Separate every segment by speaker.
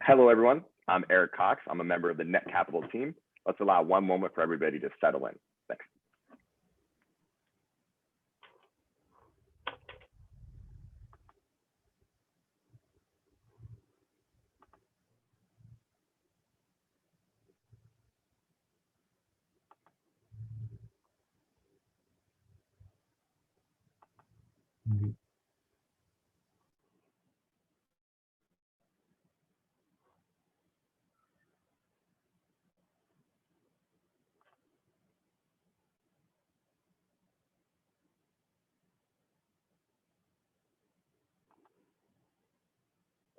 Speaker 1: Hello, everyone. I'm Eric Cox. I'm a member of the Netcapital team. Let's allow one moment for everybody to settle in. Thanks.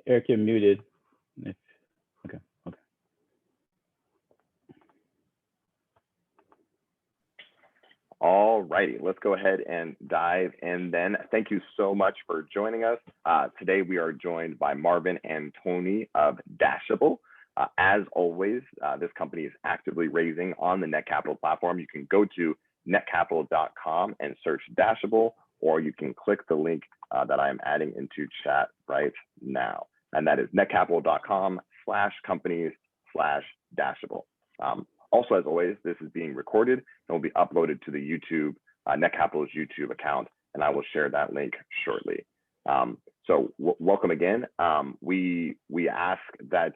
Speaker 2: Eric, you're muted. Okay.
Speaker 1: All righty, let's go ahead and dive in then. Thank you so much for joining us. Today we are joined by Marvin and Tony of Dashible. As always, this company is actively raising on the Netcapital platform. You can go to netcapital.com and search Dashible, or you can click the link that I am adding into chat right now. And that is netcapital.com/companies/Dashible. Also, as always, this is being recorded and will be uploaded to the YouTube, Netcapital's YouTube account, and I will share that link shortly. So welcome again. We ask that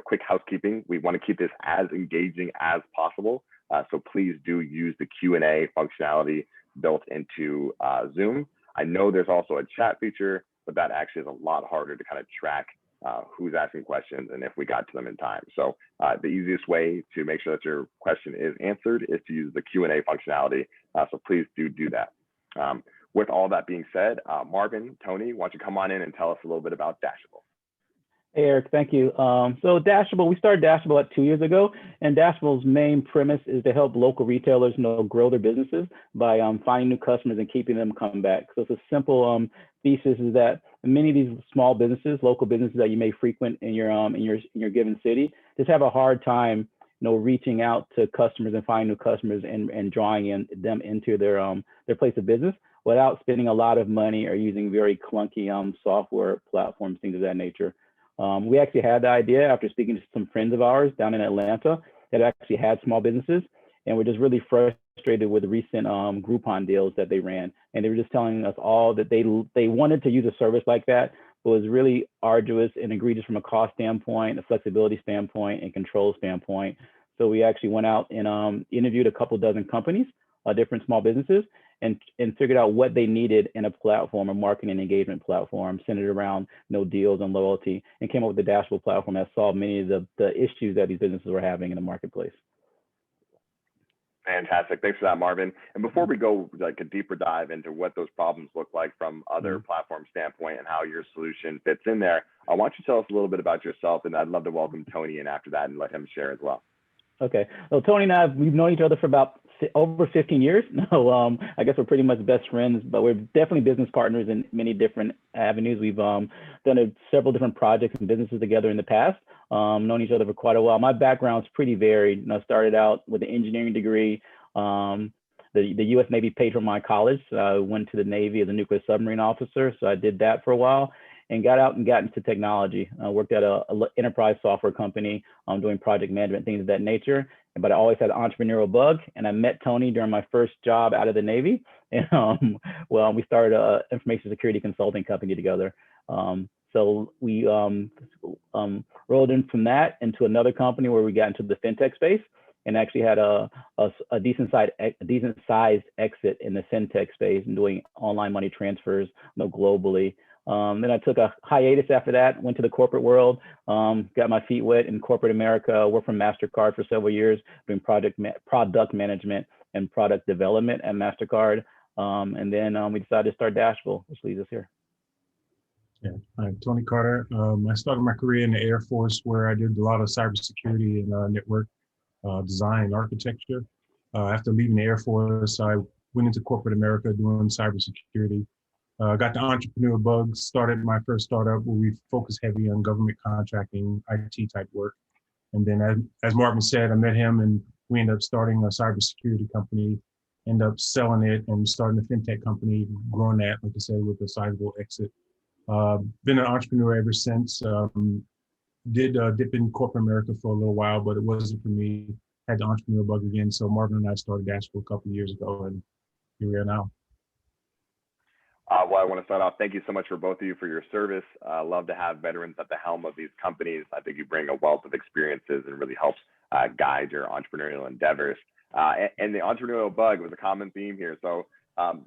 Speaker 1: quick housekeeping. We want to keep this as engaging as possible. So please do use the Q&A functionality built into Zoom. I know there's also a chat feature, but that actually is a lot harder to kind of track who's asking questions and if we got to them in time. So the easiest way to make sure that your question is answered is to use the Q&A functionality. So please do that. With all that being said, Marvin, Tony, why don't you come on in and tell us a little bit about Dashible?
Speaker 2: Hey, Eric, thank you. So Dashible, we started Dashible 2 years ago, and Dashable's main premise is to help local retailers grow their businesses by finding new customers and keeping them come back. So it's a simple thesis is that many of these small businesses, local businesses that you may frequent in your given city, just have a hard time, reaching out to customers and finding new customers and drawing them into their place of business without spending a lot of money or using very clunky software platforms, things of that nature. We actually had the idea after speaking to some friends of ours down in Atlanta that actually had small businesses, and we're just really frustrated with the recent Groupon deals that they ran. And they were just telling us all that they wanted to use a service like that, but it was really arduous and egregious from a cost standpoint, a flexibility standpoint, and control standpoint. So we actually went out and interviewed a couple dozen companies, different small businesses, and figured out what they needed in a platform, a marketing and engagement platform centered around deals and loyalty, and came up with the Dashible platform that solved many of the issues that these businesses were having in the marketplace.
Speaker 1: Fantastic. Thanks for that, Marvin. And before we go like a deeper dive into what those problems look like from other platform standpoint and how your solution fits in there, I want you to tell us a little bit about yourself, and I'd love to welcome Tony in after that and let him share as well.
Speaker 2: Okay. Well, Tony and I, we've known each other for about over 15 years. No, I guess we're pretty much best friends, but we're definitely business partners in many different avenues. We've done several different projects and businesses together in the past. Known each other for quite a while. My background's pretty varied. I started out with an engineering degree. The U.S. Navy paid for my college. So I went to the Navy as a nuclear submarine officer. So I did that for a while and got out and got into technology. I worked at a enterprise software company doing project management, things of that nature. But I always had an entrepreneurial bug, and I met Tony during my first job out of the Navy. And we started an information security consulting company together. So we rolled in from that into another company where we got into the fintech space and actually had a decent sized exit in the fintech space and doing online money transfers globally. Then I took a hiatus after that, went to the corporate world, got my feet wet in corporate America, worked for MasterCard for several years, doing product management and product development at MasterCard. And then we decided to start Dashible, which leads us here.
Speaker 3: Yeah, I'm Tony Carter. I started my career in the Air Force where I did a lot of cybersecurity and network design and architecture. After leaving the Air Force, I went into corporate America doing cybersecurity. Got the entrepreneur bug, started my first startup where we focus heavy on government contracting, IT type work. And then as Marvin said, I met him and we ended up starting a cybersecurity company, ended up selling it and starting a fintech company, growing that, like I said, with a sizable exit. Been an entrepreneur ever since. did dip in corporate America for a little while, but it wasn't for me. Had the entrepreneur bug again. So Marvin and I started Dashible a couple of years ago, and here we are now.
Speaker 1: Well, I want to start off. Thank you so much for both of you for your service. Love to have veterans at the helm of these companies. I think you bring a wealth of experiences and really helps guide your entrepreneurial endeavors. And the entrepreneurial bug was a common theme here. So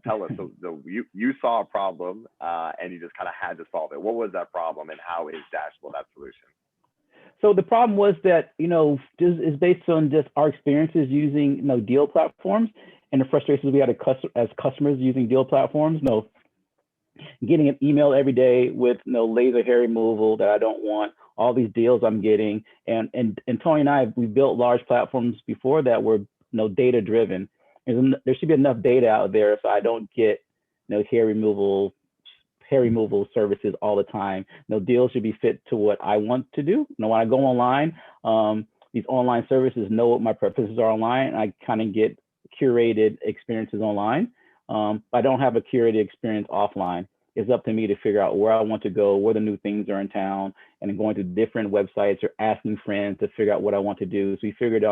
Speaker 1: tell us, so you saw a problem and you just kind of had to solve it. What was that problem, and how is Dashible that solution?
Speaker 2: So the problem was that, just is based on just our experiences using, deal platforms and the frustrations we had as customers using deal platforms. Getting an email every day with laser hair removal that I don't want, all these deals I'm getting. And Tony and I, we built large platforms before that were data driven. And there should be enough data out there so I don't get hair removal services all the time. Deals should be fit to what I want to do. When I go online, these online services know what my preferences are online, and I kind of get curated experiences online. I don't have a curated experience offline. It's up to me to figure out where I want to go, where the new things are in town, and going to different websites or asking friends to figure out what I want to do. So we figured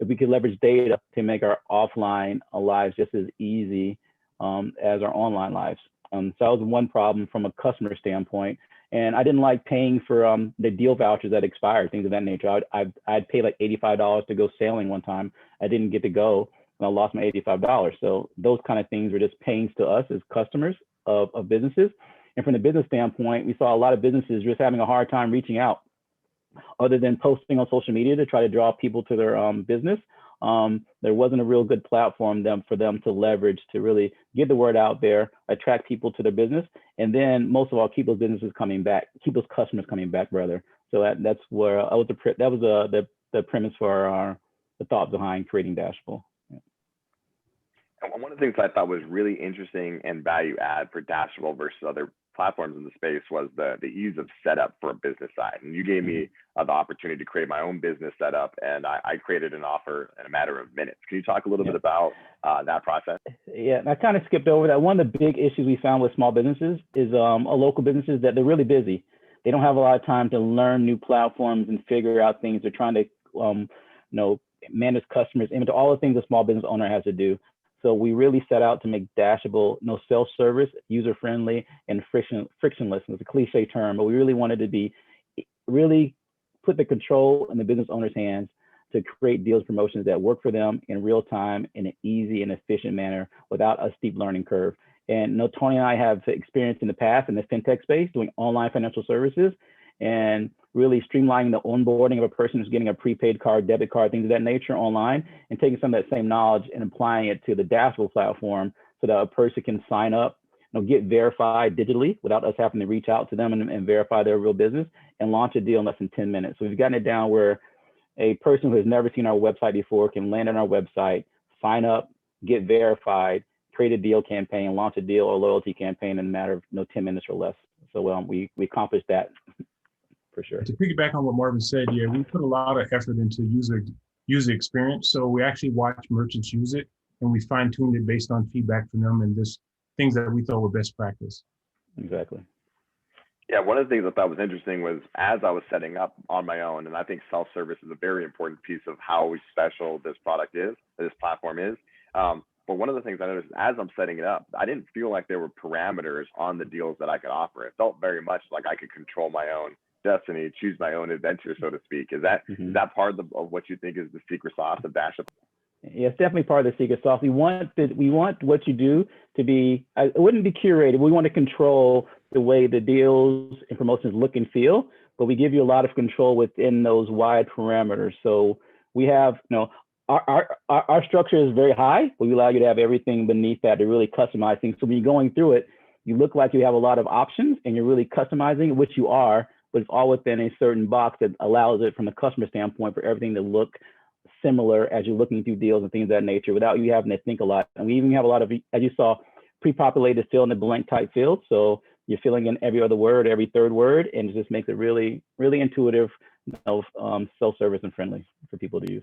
Speaker 2: if we could leverage data to make our offline lives just as easy as our online lives. So that was one problem from a customer standpoint. And I didn't like paying for the deal vouchers that expired, things of that nature. I'd pay like $85 to go sailing one time. I didn't get to go, and I lost my $85. So those kind of things were just pains to us as customers of businesses. And from the business standpoint, we saw a lot of businesses just having a hard time reaching out, other than posting on social media to try to draw people to their business. There wasn't a real good platform for them to leverage to really get the word out there, attract people to their business, and then most of all, keep those businesses coming back, keep those customers coming back, rather. So that's where that was the premise for the thought behind creating Dashible.
Speaker 1: And one of the things I thought was really interesting and value add for Dashible versus other platforms in the space was the ease of setup for a business side. And you gave me the opportunity to create my own business setup, and I created an offer in a matter of minutes. Can you talk a little bit about that process?
Speaker 2: Yeah, I kind of skipped over that. One of the big issues we found with small businesses is local businesses that they're really busy. They don't have a lot of time to learn new platforms and figure out things. They're trying to manage customers, inventory, all the things a small business owner has to do. So we really set out to make Dashible self-service, user-friendly, and frictionless. It's a cliche term, but we really wanted to really put the control in the business owner's hands to create deals, promotions that work for them in real time in an easy and efficient manner without a steep learning curve. And Tony and I have experience in the past in the fintech space doing online financial services and really streamlining the onboarding of a person who's getting a prepaid card, debit card, things of that nature online, and taking some of that same knowledge and applying it to the Dashible platform so that a person can sign up, get verified digitally without us having to reach out to them and verify their real business, and launch a deal in less than 10 minutes. So we've gotten it down where a person who has never seen our website before can land on our website, sign up, get verified, create a deal campaign, launch a deal or loyalty campaign in a matter of 10 minutes or less. So we accomplished that. For sure.
Speaker 3: To piggyback on what Marvin said, yeah, we put a lot of effort into user experience. So we actually watch merchants use it, and we fine-tuned it based on feedback from them and just things that we thought were best practice.
Speaker 2: Exactly.
Speaker 1: Yeah, one of the things I thought was interesting was as I was setting up on my own, and I think self-service is a very important piece of how special this product is, this platform is. But one of the things I noticed as I'm setting it up, I didn't feel like there were parameters on the deals that I could offer. It felt very much like I could control my own destiny, choose my own adventure, so to speak. Is that part of what you think is the secret sauce of Dashible?
Speaker 2: Yeah, it's definitely part of the secret sauce. We want what you do to be, it wouldn't be curated. We want to control the way the deals and promotions look and feel, but we give you a lot of control within those wide parameters. So we have, our structure is very high, but we allow you to have everything beneath that to really customize things. So when you're going through it, you look like you have a lot of options and you're really customizing, which you are, but it's all within a certain box that allows it from a customer standpoint for everything to look similar as you're looking through deals and things of that nature without you having to think a lot. And we even have a lot of, as you saw, pre-populated fill in the blank type field. So you're filling in every other word, every third word, and it just makes it really, really intuitive, self-service and friendly for people to use.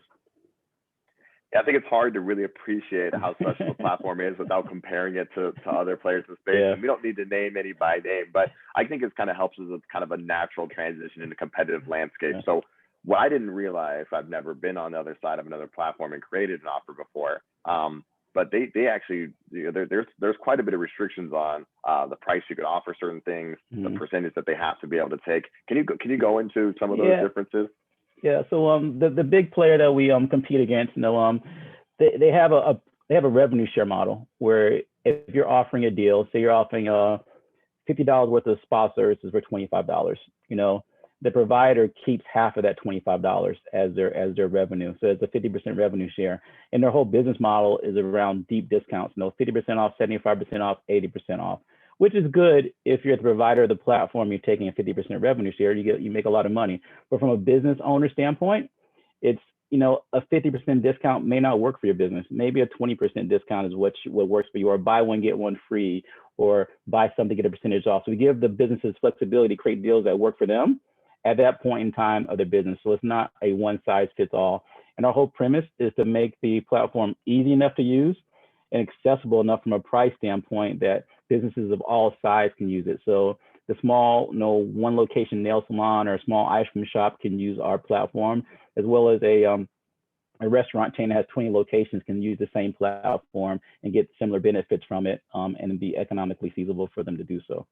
Speaker 1: I think it's hard to really appreciate how special the platform is without comparing it to other players in the space.
Speaker 2: Yeah.
Speaker 1: And we don't need to name any by name, but I think it kind of helps us with kind of a natural transition in the competitive landscape.
Speaker 2: Yeah.
Speaker 1: So what I didn't realize, I've never been on the other side of another platform and created an offer before. But they actually, there's quite a bit of restrictions on the price you could offer certain things, the percentage that they have to be able to take. Can you go into some of those differences?
Speaker 2: Yeah, so the big player that we compete against, they have a revenue share model where if you're offering a deal, say you're offering $50 worth of spa services for $25, the provider keeps half of that $25 as their revenue. So it's a 50% revenue share. And their whole business model is around deep discounts, 50% off, 75% off, 80% off, which is good if you're the provider of the platform, you're taking a 50% revenue share, you make a lot of money. But from a business owner standpoint, it's, a 50% discount may not work for your business. Maybe a 20% discount is what works for you, or buy one, get one free, or buy something, get a percentage off. So we give the businesses flexibility to create deals that work for them at that point in time of their business. So it's not a one size fits all. And our whole premise is to make the platform easy enough to use and accessible enough from a price standpoint that businesses of all sizes can use it. So the small, one location nail salon or a small ice cream shop can use our platform, as well as a restaurant chain that has 20 locations can use the same platform and get similar benefits from it, and be economically feasible for them to do so.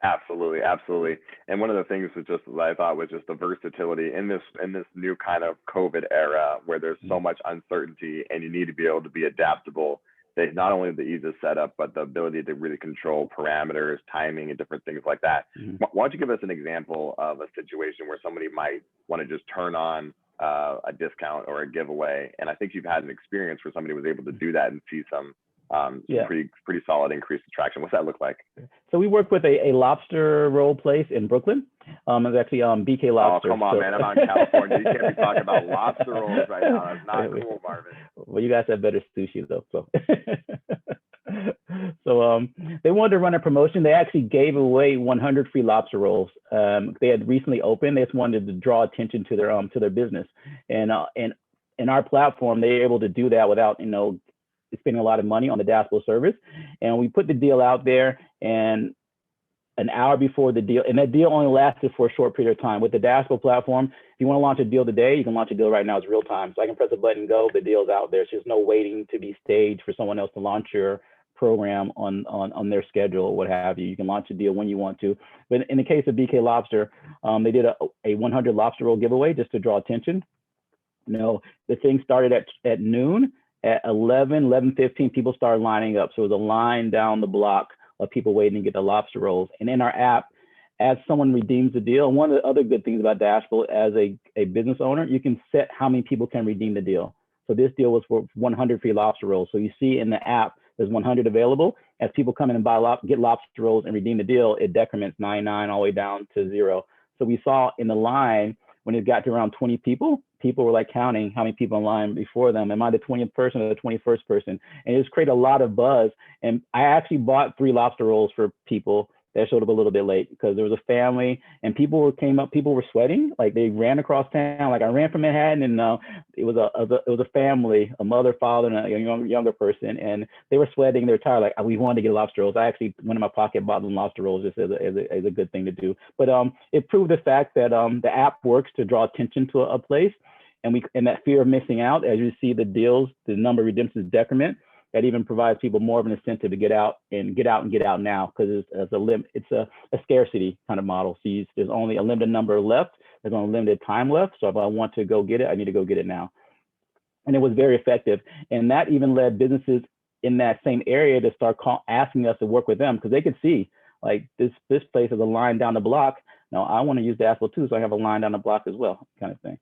Speaker 1: Absolutely, absolutely. And one of the things was just that I thought was just the versatility in this new kind of COVID era where there's so much uncertainty and you need to be able to be adaptable. That not only the ease of setup, but the ability to really control parameters, timing, and different things like that. Why don't you give us an example of a situation where somebody might want to just turn on a discount or a giveaway? And I think you've had an experience where somebody was able to do that and see some pretty solid increased attraction. What's that look like?
Speaker 2: So we work with a lobster roll place in Brooklyn. It's actually BK Lobster.
Speaker 1: Oh, come on, man. I'm out in California. You can't be talking about lobster rolls right now. That's not cool, Marvin.
Speaker 2: Well, you guys have better sushi, though. So, they wanted to run a promotion. They actually gave away 100 free lobster rolls. They had recently opened. They just wanted to draw attention to their business. And in our platform, they're able to do that without, spending a lot of money on the Dashible service. And we put the deal out there, and an hour before the deal, and that deal only lasted for a short period of time. With the Dashible platform, if you want to launch a deal today, you can launch a deal right now. It's real time. So I can press a button, go, the deal's out there. So there's no waiting to be staged for someone else to launch your program on their schedule or what have you. You can launch a deal when you want to. But in the case of BK Lobster, they did a 100 lobster roll giveaway just to draw attention. The thing started at noon. At 11:15, people started lining up. So it was a line down the block of people waiting to get the lobster rolls. And in our app, as someone redeems the deal, and one of the other good things about Dashible as a business owner, you can set how many people can redeem the deal. So this deal was for 100 free lobster rolls. So you see in the app, there's 100 available. As people come in and get lobster rolls and redeem the deal, it decrements 99 all the way down to 0. So we saw in the line, when it got to around 20 people were like counting how many people in line before them. Am I the 20th person or the 21st person? And it just created a lot of buzz. And I actually bought 3 lobster rolls for people that showed up a little bit late because there was a family and people were sweating. Like they ran across town. Like I ran from Manhattan, and it was a family, a mother, father, and a younger person. And they were sweating. They were tired. Like we wanted to get lobster rolls. I actually went in my pocket, bought them lobster rolls just as a good thing to do. But it proved the fact that the app works to draw attention to a place. And that fear of missing out, as you see the deals, the number of redemptions decrement, that even provides people more of an incentive to get out now, because it's a scarcity kind of model. So there's only a limited number left. There's only limited time left. So if I want to go get it, I need to go get it now. And it was very effective. And that even led businesses in that same area to start asking us to work with them, because they could see like this place is a line down the block. Now I want to use Dashible too, so I have a line down the block as well, kind of thing.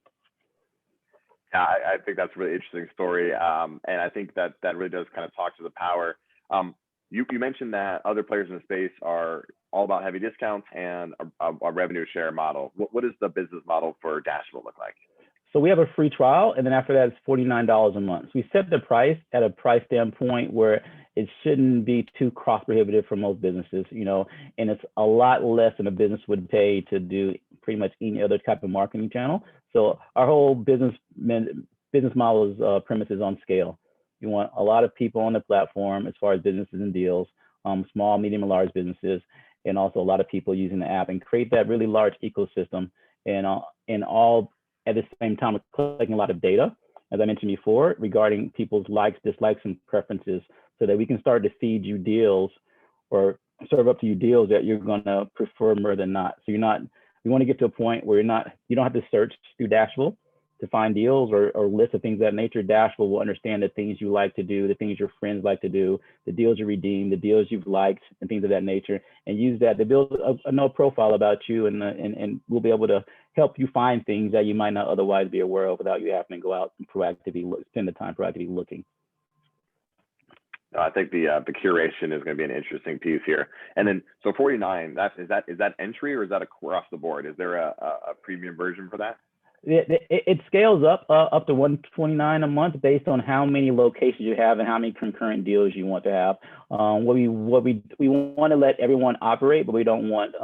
Speaker 1: Yeah, I think that's a really interesting story. And I think that really does kind of talk to the power. You mentioned that other players in the space are all about heavy discounts and a revenue share model. What does the business model for Dashible look like?
Speaker 2: So we have a free trial, and then after that, it's $49 a month. So we set the price at a price standpoint where it shouldn't be too cost prohibitive for most businesses, and it's a lot less than a business would pay to do pretty much any other type of marketing channel. So our whole business business model is premises on scale. You want a lot of people on the platform as far as businesses and deals, small, medium, and large businesses, and also a lot of people using the app, and create that really large ecosystem, and all at the same time collecting a lot of data, as I mentioned before, regarding people's likes, dislikes, and preferences, so that we can start to feed you deals or serve up to you deals that you're gonna prefer more than not. So we want to get to a point where you don't have to search through Dashible to find deals or lists of things of that nature. Dashible will understand the things you like to do, the things your friends like to do, the deals you redeem, the deals you've liked, and things of that nature, and use that to build a profile about you, and we'll be able to help you find things that you might not otherwise be aware of without you having to go out and proactively spend the time proactively looking.
Speaker 1: I think the curation is going to be an interesting piece here. And then, so 49, is that entry, or is that across the board? Is there a premium version for that?
Speaker 2: It scales up to $129 a month based on how many locations you have and how many concurrent deals you want to have. We want to let everyone operate, but we don't want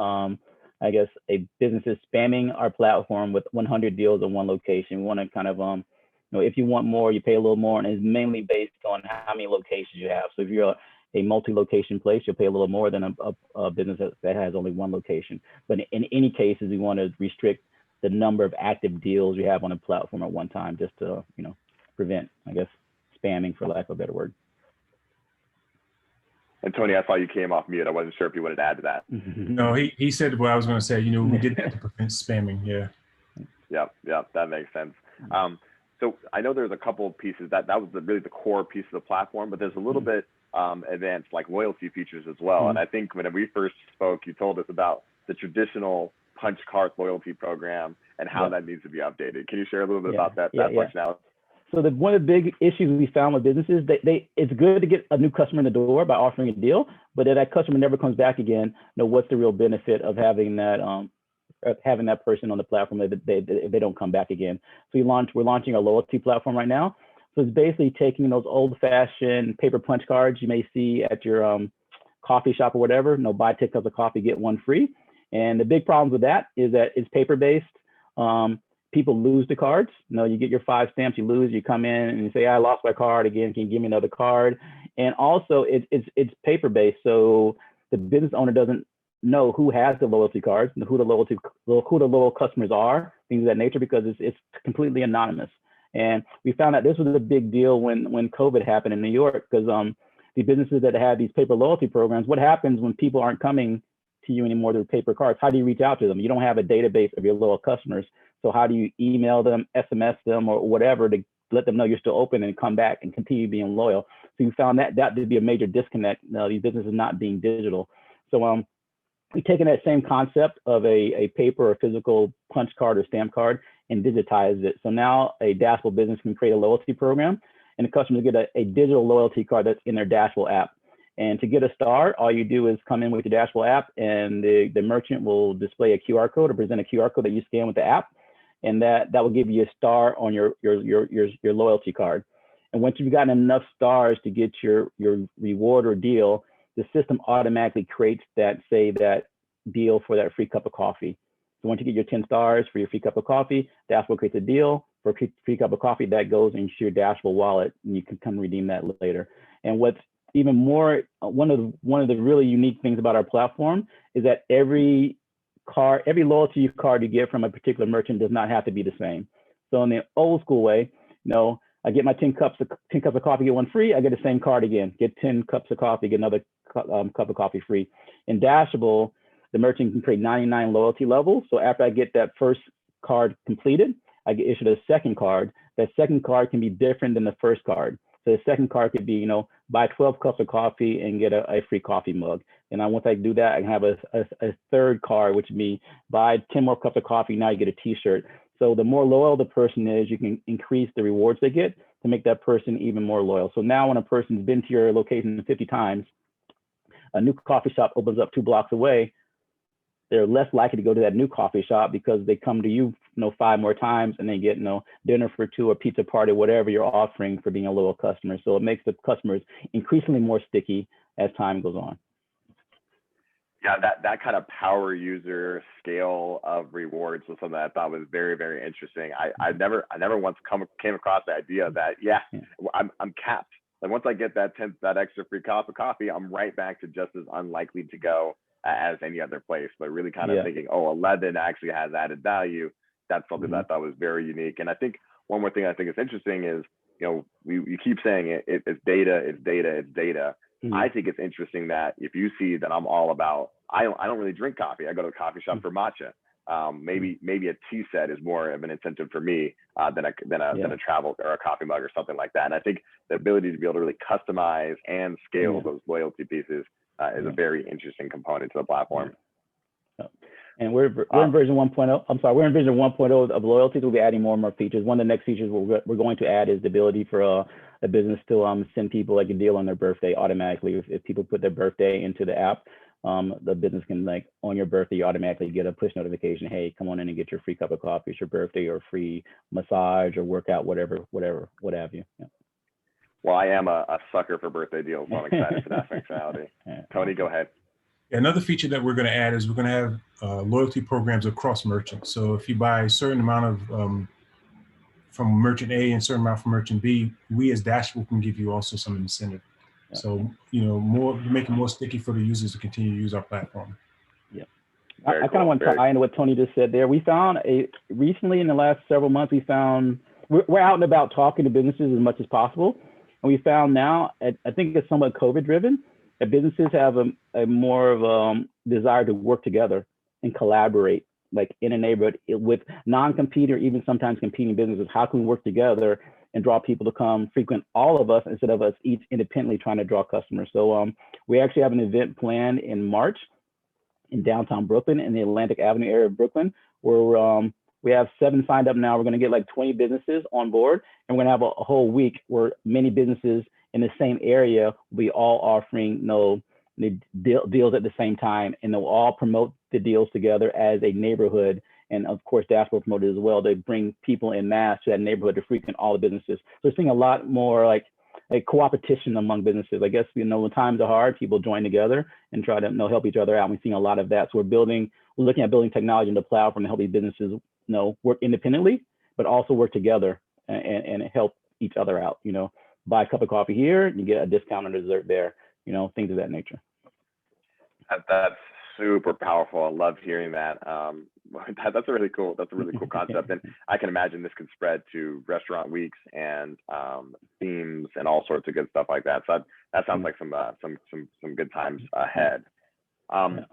Speaker 2: I guess a businesses spamming our platform with 100 deals in one location. We want to kind of if you want more, you pay a little more, and it's mainly based on how many locations you have. So if you're a multi-location place, you'll pay a little more than a business that has only one location. But in any cases, we want to restrict the number of active deals you have on a platform at one time, just to prevent, I guess, spamming, for lack of a better word.
Speaker 1: And Tony, I saw you came off mute. I wasn't sure if you wanted to add to that.
Speaker 3: No, he said what I was going to say. We did that to prevent spamming. Yeah.
Speaker 1: Yep, that makes sense. So I know there's a couple of pieces that was really the core piece of the platform, but there's a little bit advanced, like loyalty features as well. And I think when we first spoke, you told us about the traditional punch card loyalty program and how that needs to be updated. Can you share a little bit about that functionality?
Speaker 2: So one of the big issues we found with businesses, it's good to get a new customer in the door by offering a deal, but if that customer never comes back again, what's the real benefit of having that person on the platform if they don't come back again? So we're launching a loyalty platform right now. So it's basically taking those old-fashioned paper punch cards you may see at your coffee shop or whatever. Buy 10 cups of coffee, get one free. And the big problems with that is that it's paper-based. People lose the cards. You get your 5 stamps, you lose, you come in and you say, I lost my card again, can you give me another card? And also it's paper-based, so the business owner doesn't know who has the loyalty cards and who the loyal customers are, things of that nature, because it's completely anonymous. And we found out this was a big deal when COVID happened in New York, because the businesses that have these paper loyalty programs, what happens when people aren't coming to you anymore through paper cards? How do you reach out to them? You don't have a database of your loyal customers. So how do you email them, SMS them, or whatever to let them know you're still open and come back and continue being loyal? So you found that to be a major disconnect. These businesses not being digital. So we've taken that same concept of a paper or physical punch card or stamp card and digitized it. So now a Dashible business can create a loyalty program, and the customers get a digital loyalty card that's in their Dashible app. And to get a star, all you do is come in with your Dashible app, and the merchant will display a QR code or present a QR code that you scan with the app, and that will give you a star on your loyalty card. And once you've gotten enough stars to get your reward or deal, the system automatically creates that deal for that free cup of coffee. So once you get your 10 stars for your free cup of coffee, Dashible creates a deal for a free cup of coffee that goes into your Dashible wallet, and you can come redeem that later. And what's even more, one of the really unique things about our platform is that every loyalty card you get from a particular merchant does not have to be the same. So in the old school way, I get my 10 cups of coffee, get one free. I get the same card again, get 10 cups of coffee, get another cup of coffee free. In Dashible, the merchant can create 99 loyalty levels. So after I get that first card completed, I get issued a second card. That second card can be different than the first card. So the second card could be, buy 12 cups of coffee and get a free coffee mug. And once I do that, I can have a third card, which would be buy 10 more cups of coffee, now you get a t-shirt. So the more loyal the person is, you can increase the rewards they get to make that person even more loyal. So now when a person's been to your location 50 times, a new coffee shop opens up 2 blocks away, they're less likely to go to that new coffee shop because they come to you, 5 more times and they get, dinner for 2 or pizza party, whatever you're offering for being a loyal customer. So it makes the customers increasingly more sticky as time goes on.
Speaker 1: Yeah, that kind of power user scale of rewards was something that I thought was very, very interesting. I never once came across the idea that I'm capped. Like once I get that extra free cup of coffee, I'm right back to just as unlikely to go as any other place. But really kind of thinking, oh, 11 actually has added value. That's something that I thought was very unique. And I think one more thing I think is interesting is, you keep saying it's data, it's data, it's data. I think it's interesting that if you see that I'm all about, I don't really drink coffee. I go to a coffee shop for matcha. Maybe a tea set is more of an incentive for me than a travel or a coffee mug or something like that. And I think the ability to be able to really customize and scale those loyalty pieces is a very interesting component to the platform.
Speaker 2: And we're in version 1.0. I'm sorry, we're in version 1.0 of loyalty. We'll be adding more and more features. One of the next features we're going to add is the ability for a business to send people like a deal on their birthday automatically. If people put their birthday into the app, the business can, like, on your birthday, you automatically get a push notification. Hey, come on in and get your free cup of coffee. It's your birthday, or free massage or workout, whatever, what have you. Yeah.
Speaker 1: Well, I am a sucker for birthday deals, so I'm excited for that functionality. Tony, go ahead.
Speaker 3: Another feature that we're going to add is we're going to have loyalty programs across merchants. So if you buy a certain amount of from merchant A and a certain amount from merchant B, we as Dashible can give you also some incentive. Yeah. So, make it more sticky for the users to continue to use our platform.
Speaker 2: Yeah. I kind of want to tie into what Tony just said there. We found recently in the last several months, we're out and about talking to businesses as much as possible. And we found now, I think it's somewhat COVID driven, that businesses have a more of a desire to work together and collaborate, like in a neighborhood with non-competing or even sometimes competing businesses. How can we work together and draw people to come frequent all of us instead of us each independently trying to draw customers? So we actually have an event planned in March in downtown Brooklyn, in the Atlantic Avenue area of Brooklyn, where we have 7 signed up now. We're going to get like 20 businesses on board, and we're going to have a whole week where many businesses in the same area will be all offering deals at the same time, and they'll all promote the deals together as a neighborhood. And of course, Dashible promoted as well. They bring people in mass to that neighborhood to frequent all the businesses. So we're seeing a lot more like cooperation among businesses. I guess, when times are hard, people join together and try to help each other out. And we're seeing a lot of that. So we're looking at building technology in the platform to help these businesses work independently, but also work together and help each other out. Buy a cup of coffee here, you get a discount on dessert there, things of that nature.
Speaker 1: That's super powerful. I love hearing that. That's a really cool concept. And I can imagine this can spread to restaurant weeks and themes and all sorts of good stuff like that. So that sounds like some good times ahead. Coming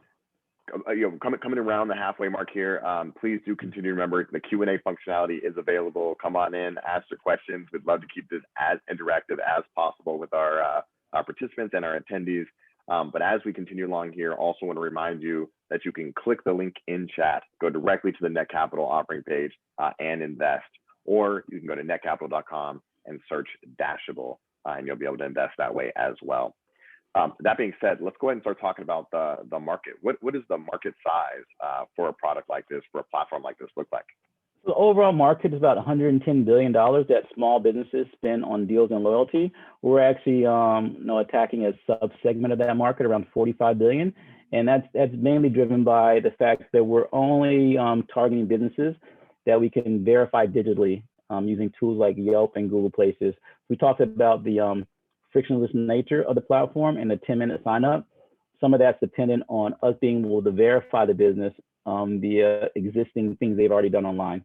Speaker 1: around the halfway mark here, please do continue to remember the Q&A functionality is available. Come on in, ask your questions. We'd love to keep this as interactive as possible with our participants and our attendees. But as we continue along here, also want to remind you that you can click the link in chat, go directly to the Netcapital offering page and invest, or you can go to netcapital.com and search Dashible, and you'll be able to invest that way as well. That being said, let's go ahead and start talking about the market. What is the market size for a product like this, for a platform like this, look like?
Speaker 2: The overall market is about $110 billion that small businesses spend on deals and loyalty. We're actually attacking a sub-segment of that market, around $45 billion. And that's mainly driven by the fact that we're only targeting businesses that we can verify digitally using tools like Yelp and Google Places. We talked about the frictionless nature of the platform and the 10-minute sign up. Some of that's dependent on us being able to verify the business via existing things they've already done online.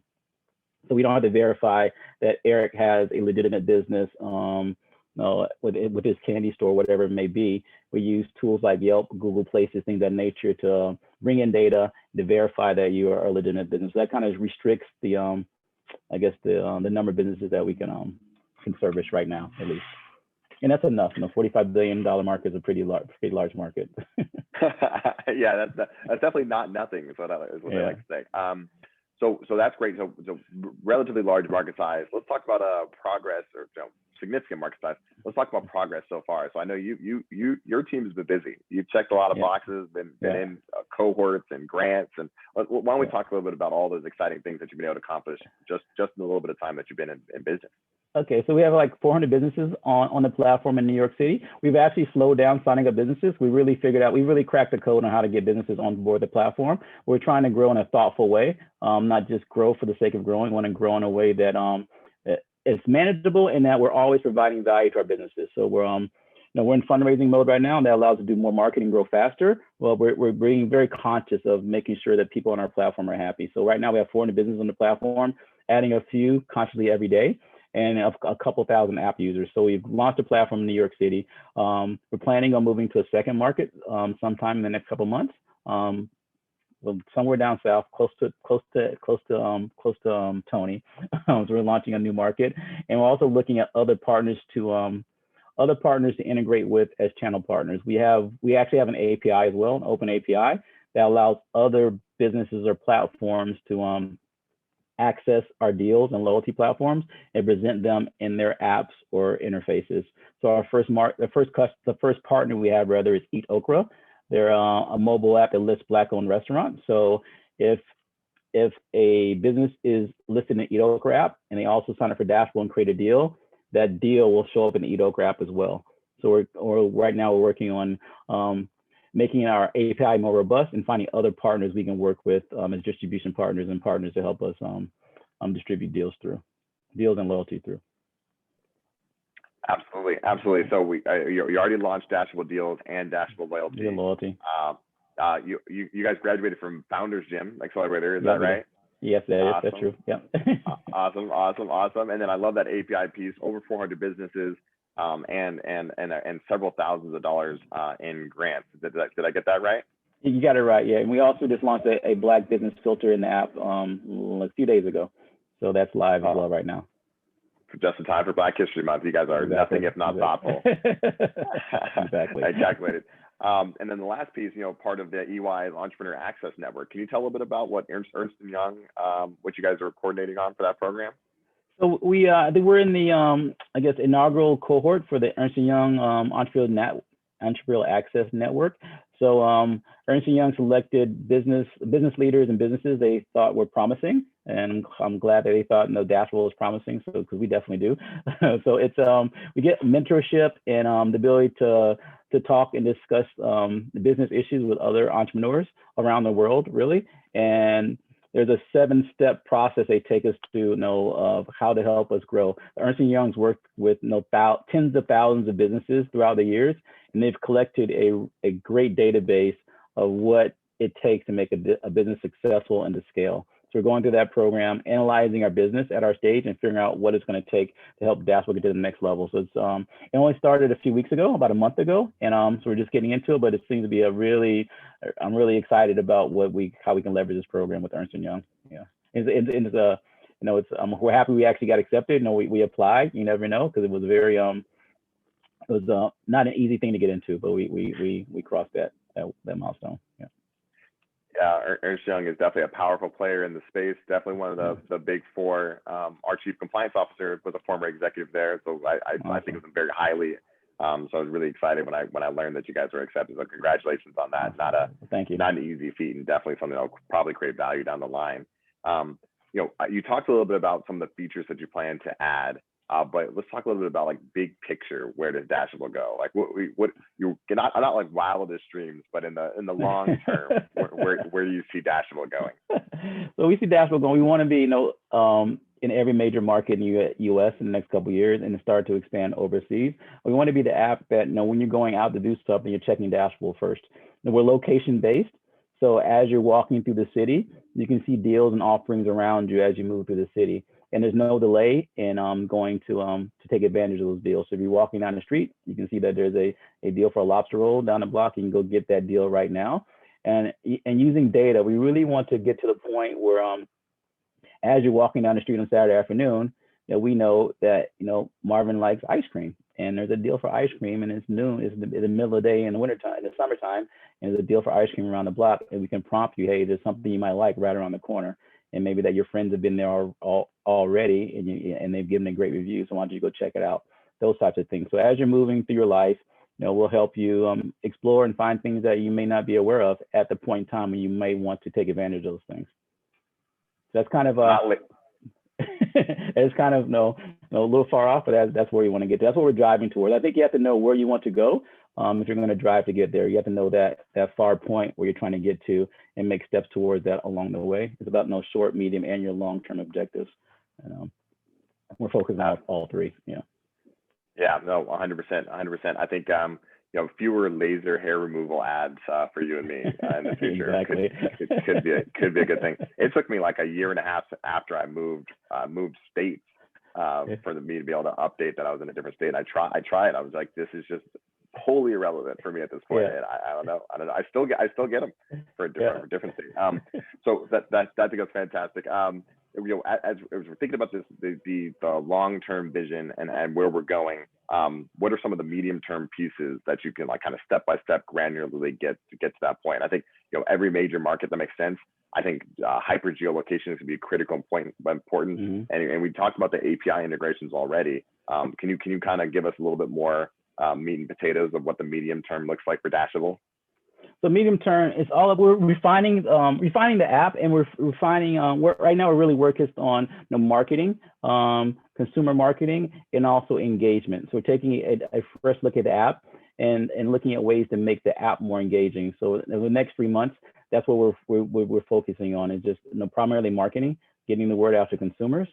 Speaker 2: So we don't have to verify that Eric has a legitimate business with his candy store, whatever it may be. We use tools like Yelp, Google Places, things of that nature to bring in data to verify that you are a legitimate business. So that kind of restricts the number of businesses that we can service right now, at least. And that's enough. $45 billion market is a pretty large market.
Speaker 1: Yeah, that's definitely not nothing. Is what I like to say. So that's great. So relatively large market size. Let's talk about progress, or significant market size. Let's talk about progress so far. So I know your team has been busy. You've checked a lot of boxes, been in cohorts and grants. And why don't we talk a little bit about all those exciting things that you've been able to accomplish just in a little bit of time that you've been in business?
Speaker 2: Okay, so we have like 400 businesses on the platform in New York City. We've actually slowed down signing up businesses. We really figured out, we really cracked the code on how to get businesses on board the platform. We're trying to grow in a thoughtful way, not just grow for the sake of growing. We want to grow in a way that it's manageable and that we're always providing value to our businesses. So we're in fundraising mode right now, and that allows us to do more marketing, grow faster. Well, we're being very conscious of making sure that people on our platform are happy. So right now we have 400 businesses on the platform, adding a few consciously every day, and a couple thousand app users. So we've launched a platform in New York City. We're planning on moving to a second market sometime in the next couple of months. Somewhere down south, close to Tony. So we're launching a new market, and we're also looking at other partners to integrate with as channel partners. We actually have an API as well, an open API that allows other businesses or platforms to access our deals and loyalty platforms and present them in their apps or interfaces. So the first partner we have rather is Eat Okra. They're a mobile app that lists Black-owned restaurants. So if a business is listed in the Eat Okra app and they also sign up for Dashible and create a deal, that deal will show up in the Eat Okra app as well. So right now we're working on making our API more robust and finding other partners we can work with as distribution partners and partners to help us distribute deals and loyalty through.
Speaker 1: Absolutely, absolutely. So you already launched Dashible Deals and Dashible Loyalty.
Speaker 2: And loyalty.
Speaker 1: You guys graduated from Founders Gym Accelerator, is that right?
Speaker 2: Yes,
Speaker 1: awesome.
Speaker 2: That's true. Yeah.
Speaker 1: Awesome. And then I love that API piece. Over 400 businesses, and several thousands of dollars in grants. Did I get that right?
Speaker 2: You got it right. Yeah, and we also just launched a Black business filter in the app a few days ago, so that's live as well right now.
Speaker 1: Just in time for Black History Month. You guys are nothing if not thoughtful.
Speaker 2: Exactly.
Speaker 1: I calculated. And then the last piece, part of the EY's Entrepreneur Access Network. Can you tell a bit about what Ernst & Young, what you guys are coordinating on for that program?
Speaker 2: So I think we're in the inaugural cohort for the Ernst & Young Entrepreneurial Access Network. So Ernst & Young selected business leaders and businesses they thought were promising, and I'm glad that they thought Dashible was promising. So because we definitely do. So it's we get mentorship and the ability to talk and discuss the business issues with other entrepreneurs around the world, really. And there's a 7-step process they take us to of how to help us grow. Ernst & Young's worked with tens of thousands of businesses throughout the years, and they've collected a great database of what it takes to make a business successful and to scale. So we're going through that program, analyzing our business at our stage and figuring out what it's going to take to help Dashible get to the next level. So it's it only started a few weeks ago, about a month ago, and so we're just getting into it. But it seems to be I'm really excited about how we can leverage this program with Ernst & Young. Yeah, we're happy we actually got accepted. We applied. You never know, because it was very not an easy thing to get into, but we crossed that milestone. Yeah.
Speaker 1: Yeah, Ernst Young is definitely a powerful player in the space. Definitely one of the big four. Our chief compliance officer was a former executive there, so I think of them very highly. So I was really excited when I learned that you guys were accepted. So congratulations on that.
Speaker 2: Thank you.
Speaker 1: Not an easy feat, and definitely something that'll probably create value down the line. You talked a little bit about some of the features that you plan to add. But let's talk a little bit about big picture. Where does Dashible go? Not like wildest dreams, but in the long term, where do you see Dashible going?
Speaker 2: So we see Dashible going. We want to be in every major market in the U.S. in the next couple of years, and start to expand overseas. We want to be the app that when you're going out to do stuff, and you're checking Dashible first. We're location based, so as you're walking through the city, you can see deals and offerings around you as you move through the city. And there's no delay in going to take advantage of those deals. So if you're walking down the street, you can see that there's a deal for a lobster roll down the block. You can go get that deal right now. And using data, we really want to get to the point where as you're walking down the street on Saturday afternoon, we know that Marvin likes ice cream, and there's a deal for ice cream, and it's noon, it's the middle of the day in the wintertime, in the summertime, and there's a deal for ice cream around the block, and we can prompt you, hey, there's something you might like right around the corner. And maybe that your friends have been there already, and they've given a great review. So why don't you go check it out? Those types of things. So as you're moving through your life, we'll help you explore and find things that you may not be aware of at the point in time when you may want to take advantage of those things. So that's kind of it's kind of a little far off, but that's where you want to get to. That's what we're driving towards. I think you have to know where you want to go. If you're going to drive to get there, you have to know that far point where you're trying to get to and make steps towards that along the way. It's about short, medium, and your long-term objectives. And, we're focused on all three. Yeah.
Speaker 1: Yeah, no, 100%, 100%. I think fewer laser hair removal ads for you and me in the future.
Speaker 2: Exactly.
Speaker 1: could be a good thing. It took me like a year and a half after I moved states for me to be able to update that I was in a different state. I tried. I was like, this is just wholly irrelevant for me at this point.
Speaker 2: Yeah.
Speaker 1: And I don't know. I still get them for different states. So that I think that's fantastic. As we're thinking about this, the long-term vision and where we're going, what are some of the medium-term pieces that you can kind of step-by-step granularly get to that point? I think every major market that makes sense. I think hyper geolocation is going to be critical and important. Mm-hmm. And we talked about the API integrations already. Can you kind of give us a little bit more meat and potatoes of what the medium term looks like for Dashible?
Speaker 2: So medium term, it's all about, we're refining the app, and we're refining. Right now we're really working on marketing, consumer marketing, and also engagement. So we're taking a fresh look at the app and looking at ways to make the app more engaging. So in the next 3 months, that's what we're focusing on, is just primarily marketing, getting the word out to consumers,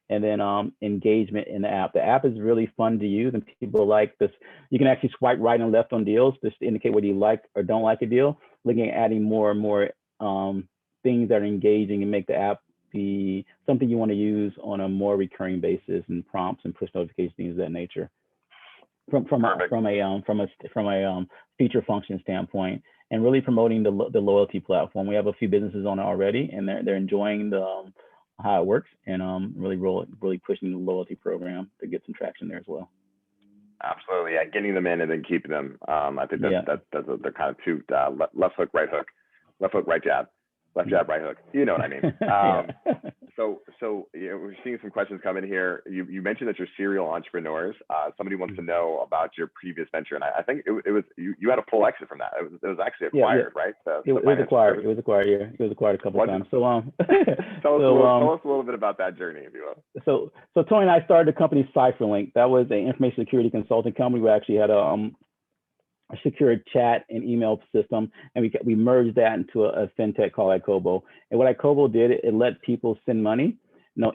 Speaker 2: and then engagement in the app. The app is really fun to use, and people like this. You can actually swipe right and left on deals just to indicate whether you like or don't like a deal. Looking at adding more and more things that are engaging and make the app be something you want to use on a more recurring basis, and prompts and push notifications, things of that nature. From a feature function standpoint, and really promoting the loyalty platform. We have a few businesses on it already, and they're enjoying how it works, and really pushing the loyalty program to get some traction there as well.
Speaker 1: Absolutely, yeah. Getting them in and then keeping them. I think they're kind of two left hook, right hook, left hook, right jab, left jab, right hook. You know what I mean? So we're seeing some questions come in here. You mentioned that you're serial entrepreneurs. Somebody wants to know about your previous venture, and I think it was you had a full exit from that. It was actually acquired, right?
Speaker 2: It was acquired. It was acquired. Yeah, it was acquired a couple of times. So
Speaker 1: tell us a little bit about that journey, if you will.
Speaker 2: So Tony and I started a company, CipherLink. That was an information security consulting company. We actually had a secure chat and email system, and we merged that into a fintech called iCobo. And what iCobo did, it let people send money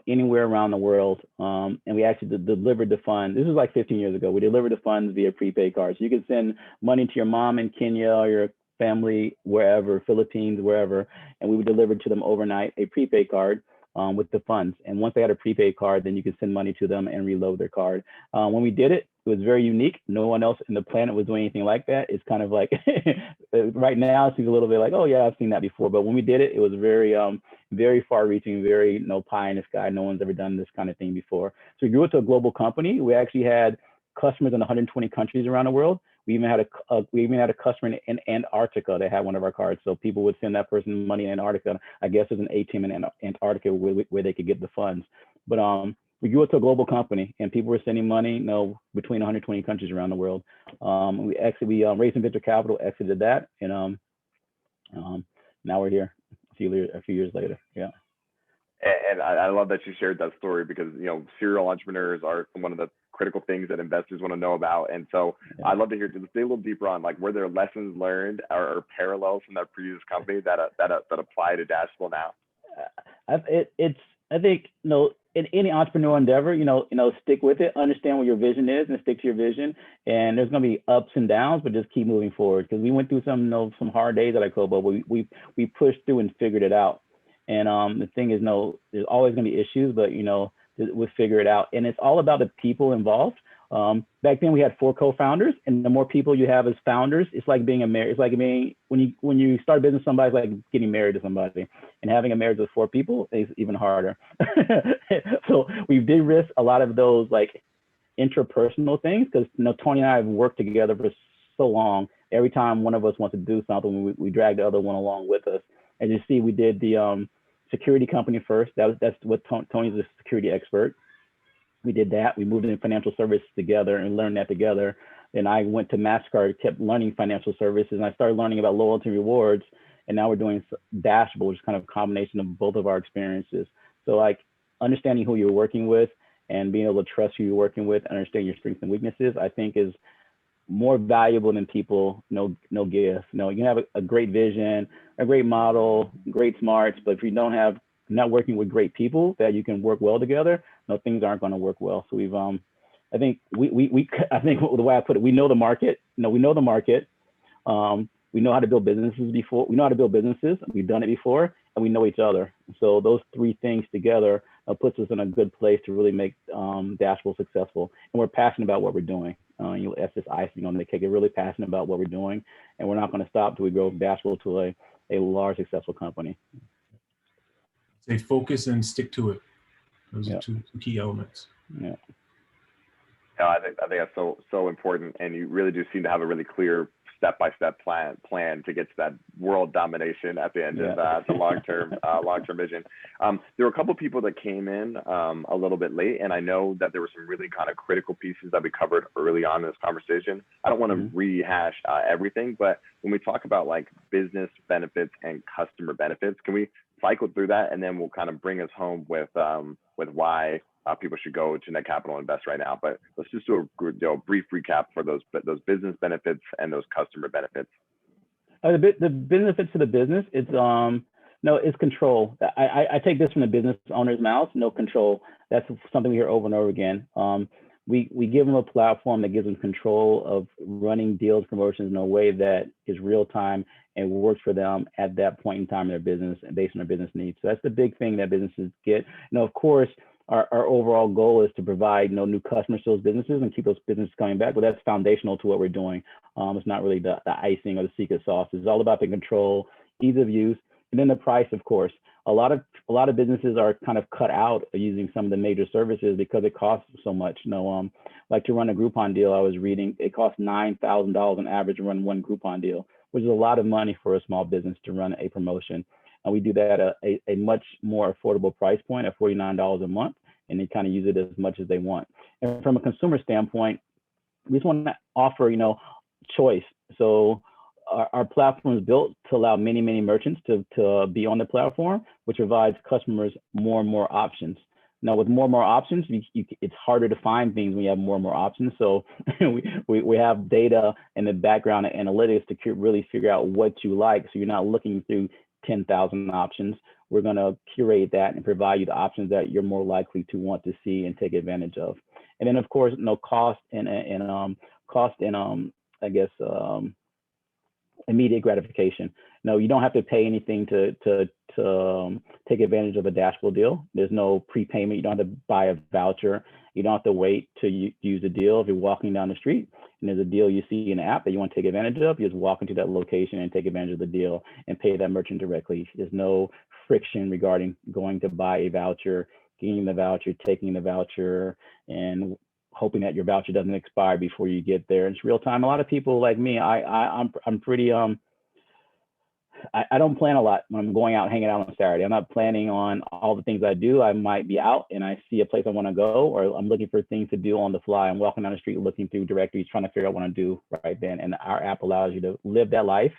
Speaker 2: anywhere around the world, and we actually delivered the funds. This was like 15 years ago. We delivered the funds via prepaid cards. You could send money to your mom in Kenya or your family wherever, Philippines, wherever, and we would deliver to them overnight a prepaid card with the funds. And once they had a prepaid card, then you could send money to them and reload their card. When we did it, it was very unique. No one else in the planet was doing anything like that. It's kind of like, right now it seems a little bit like, oh yeah, I've seen that before. But when we did it, it was very, very far reaching, very pie in the sky. No one's ever done this kind of thing before. So we grew it to a global company. We actually had customers in 120 countries around the world. We even had a customer in Antarctica that had one of our cards. So people would send that person money in Antarctica. I guess there's an ATM in Antarctica where they could get the funds. But we grew it to a global company, and people were sending money, between 120 countries around the world. We raised some venture capital, exited that, and now we're here a few years later. Yeah.
Speaker 1: And I love that you shared that story, because serial entrepreneurs are one of the critical things that investors want to know about. And so I'd love to hear, just stay a little deeper on, were there lessons learned or parallels from that previous company that apply to Dashible now?
Speaker 2: I think in any entrepreneurial endeavor, stick with it, understand what your vision is, and stick to your vision. And there's going to be ups and downs, but just keep moving forward, because we went through some hard days at iCobo, but we pushed through and figured it out. And the thing is, there's always going to be issues, but we'll figure it out. And it's all about the people involved. Back then we had 4 co-founders, and the more people you have as founders, it's like being it's like being, when you start a business, somebody's like getting married to somebody, and having a marriage with 4 people is even harder. So we did risk a lot of those interpersonal things, because Tony and I have worked together for so long. Every time one of us wants to do something, we drag the other one along with us. As you see, we did the security company first. That's what Tony's a security expert. We did that. We moved into financial services together and learned that together. Then I went to MasterCard, kept learning financial services, and I started learning about loyalty rewards. And now we're doing Dashible, which is kind of a combination of both of our experiences. So understanding who you're working with, and being able to trust who you're working with, understand your strengths and weaknesses, I think is more valuable than people no give. You can have a great vision, a great model, great smarts, but if you don't have not working with great people that you can work well together, things aren't going to work well. So I think I think the way I put it, we know the market. We know the market. We know how to build businesses before. We know how to build businesses. We've done it before, and we know each other. So those three things together puts us in a good place to really make Dashible successful. And we're passionate about what we're doing. That's just icing on the cake. We're really passionate about what we're doing, and we're not going to stop till we grow Dashible to a large, successful company.
Speaker 3: Say focus and stick to it. Those are two key elements.
Speaker 2: Yeah.
Speaker 1: No, I think that's so important, and you really do seem to have a really clear step-by-step plan to get to that world domination at the end of the long-term vision. There were a couple of people that came in a little bit late, and I know that there were some really kind of critical pieces that we covered early on in this conversation. I don't want to rehash everything, but when we talk about like business benefits and customer benefits, can we cycle through that, and then we'll kind of bring us home with why people should go to Netcapital and invest right now. But let's just do a brief recap for those business benefits and those customer benefits.
Speaker 2: The benefits to the business, it's control. I take this from the business owner's mouth. No control. That's something we hear over and over again. We give them a platform that gives them control of running deals, promotions in a way that is real time and works for them at that point in time in their business and based on their business needs. So that's the big thing that businesses get. Of course, our overall goal is to provide new customers to those businesses and keep those businesses coming back, but that's foundational to what we're doing. It's not really the icing or the secret sauce. It's all about the control, ease of use, and then the price, of course. A lot of businesses are kind of cut out of using some of the major services because it costs so much. Like to run a Groupon deal, I was reading, it costs $9,000 on average to run one Groupon deal, which is a lot of money for a small business to run a promotion. And we do that at a much more affordable price point at $49 a month, and they kind of use it as much as they want. And from a consumer standpoint, we just want to offer, choice. So our platform is built to allow many, many merchants to be on the platform, which provides customers more and more options. Now, with more and more options, it's harder to find things when you have more and more options. So we have data in the background and analytics to really figure out what you like. So you're not looking through 10,000 options. We're going to curate that and provide you the options that you're more likely to want to see and take advantage of. And then, of course, cost and I guess immediate gratification. No, you don't have to pay anything to take advantage of a Dashible deal. There's no prepayment. You don't have to buy a voucher. You don't have to wait to use a deal. If you're walking down the street and there's a deal you see in the app that you want to take advantage of, you just walk into that location and take advantage of the deal and pay that merchant directly. There's no friction regarding going to buy a voucher, getting the voucher, taking the voucher, and hoping that your voucher doesn't expire before you get there. It's real time. A lot of people like me, I'm pretty I don't plan a lot when I'm going out hanging out on Saturday. I'm not planning on all the things I do. I might be out and I see a place I want to go, or I'm looking for things to do on the fly. I'm walking down the street looking through directories, trying to figure out what I want to do right then. And our app allows you to live that life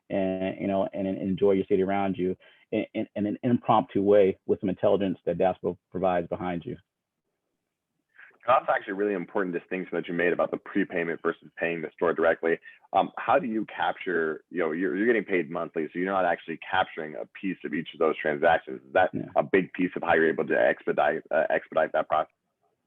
Speaker 2: and and enjoy your city around you in an impromptu way with some intelligence that Dashible provides behind you.
Speaker 1: That's actually a really important distinction that you made about the prepayment versus paying the store directly. How do you capture, you're getting paid monthly, so you're not actually capturing a piece of each of those transactions. Is that a big piece of how you're able to expedite that process?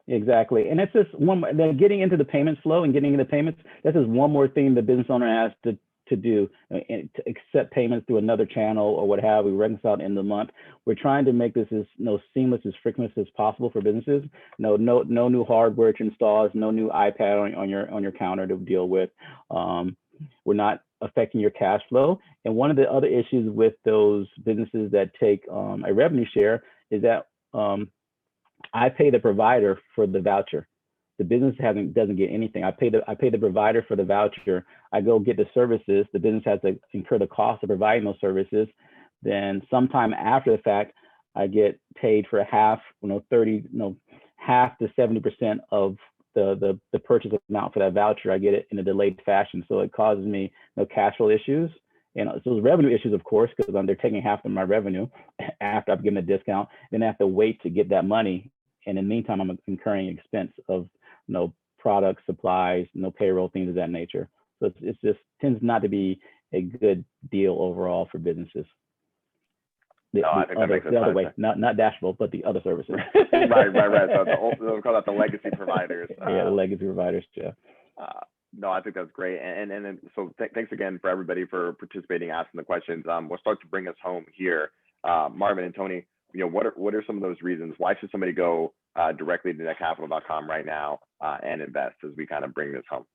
Speaker 2: Exactly. And it's just then getting into the payments flow and getting into payments, this is one more thing the business owner has to do, and to accept payments through another channel or what have we, reconcile at the end of the month. We're trying to make this as seamless, as frictionless as possible for businesses. No new hardware to install, no new iPad on your counter to deal with. We're not affecting your cash flow. And one of the other issues with those businesses that take a revenue share is that I pay the provider for the voucher. The business doesn't get anything. I pay the provider for the voucher. I go get the services. The business has to incur the cost of providing those services. Then sometime after the fact, I get paid for half to 70% of the purchase amount for that voucher. I get it in a delayed fashion, so it causes me no cash flow issues. And so those revenue issues, of course, because they're taking half of my revenue after I've given a discount. Then I have to wait to get that money. And in the meantime, I'm incurring expense of, products, supplies, payroll, things of that nature. So it's just tends not to be a good deal overall for businesses.
Speaker 1: I think that makes sense.
Speaker 2: The other way, not Dashible, but the other services.
Speaker 1: Right. So we'll call that the legacy providers.
Speaker 2: Yeah, the legacy providers. Yeah.
Speaker 1: No, I think that's great. And so thanks again for everybody for participating, asking the questions. We'll start to bring us home here. Marvin and Tony, what are some of those reasons? Why should somebody go directly to netcapital.com right now and invest as we kind of bring this home?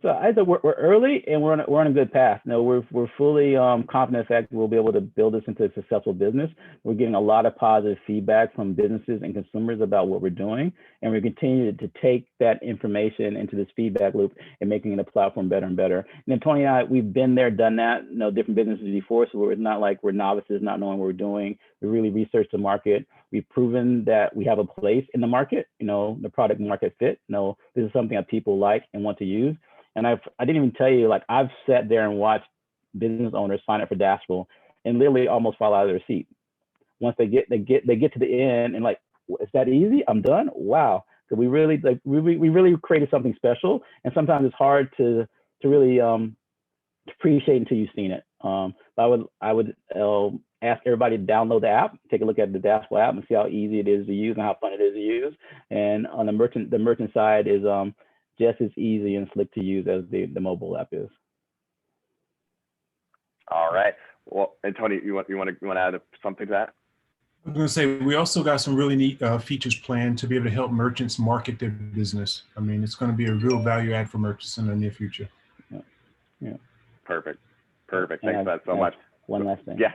Speaker 2: So I said we're early and we're on a good path. We're fully confident that we'll be able to build this into a successful business. We're getting a lot of positive feedback from businesses and consumers about what we're doing, and we continue to take that information into this feedback loop and making it a platform better and better. And then Tony and I, we've been there, done that, different businesses before, so it's not like we're novices not knowing what we're doing. We really researched the market. We've proven that we have a place in the market, the product market fit. This is something that people like and want to use. And I didn't even tell you, like, I've sat there and watched business owners sign up for Dashible and literally almost fall out of their seat. Once they get to the end and like, is that easy? I'm done. Wow. So we really created something special. And sometimes it's hard to really appreciate until you've seen it. But I would ask everybody to download the app, take a look at the Dashible app and see how easy it is to use and how fun it is to use. And on the merchant side is just as easy and slick to use as the mobile app is.
Speaker 1: All right. Well, and Tony, you want to add something to that?
Speaker 3: I was going to say, we also got some really neat features planned to be able to help merchants market their business. I mean, it's going to be a real value add for merchants in the near future.
Speaker 2: Yeah.
Speaker 1: Perfect. Thanks for that so much.
Speaker 2: One last thing.
Speaker 1: Yeah.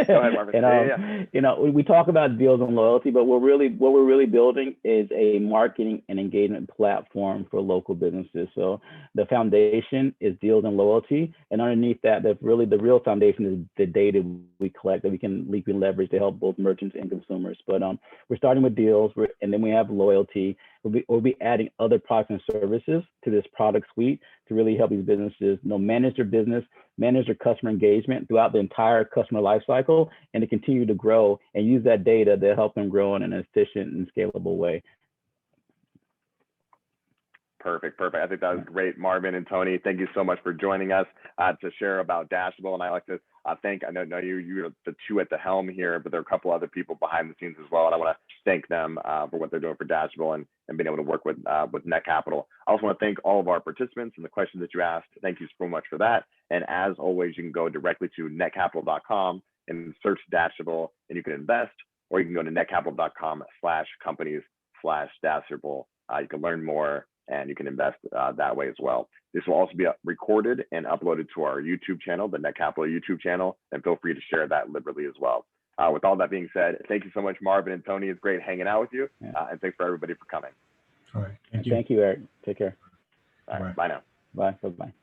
Speaker 1: Go ahead, Marvin.
Speaker 2: We talk about deals and loyalty, but what we're really building is a marketing and engagement platform for local businesses. So the foundation is deals and loyalty, and underneath that, the real foundation is the data we collect that we can leverage to help both merchants and consumers. But we're starting with deals, and then we have loyalty. We'll be adding other products and services to this product suite to really help these businesses manage their business, manage their customer engagement throughout the entire customer life cycle, and to continue to grow and use that data to help them grow in an efficient and scalable way.
Speaker 1: Perfect. I think that was great, Marvin and Tony. Thank you so much for joining us to share about Dashible. And I like to thank, I know you're the two at the helm here, but there are a couple other people behind the scenes as well. And I want to thank them for what they're doing for Dashible and being able to work with Netcapital. I also want to thank all of our participants and the questions that you asked. Thank you so much for that. And as always, you can go directly to netcapital.com and search Dashible and you can invest, or you can go to netcapital.com/companies/Dashible. You can learn more and you can invest that way as well. This will also be recorded and uploaded to our YouTube channel, the Netcapital YouTube channel, and feel free to share that liberally as well. With all that being said, thank you so much, Marvin and Tony. It's great hanging out with you, and thanks for everybody for coming.
Speaker 3: All right, thank you.
Speaker 2: Thank you, Eric. Take care.
Speaker 1: All right, bye now.
Speaker 2: Bye. Bye-bye.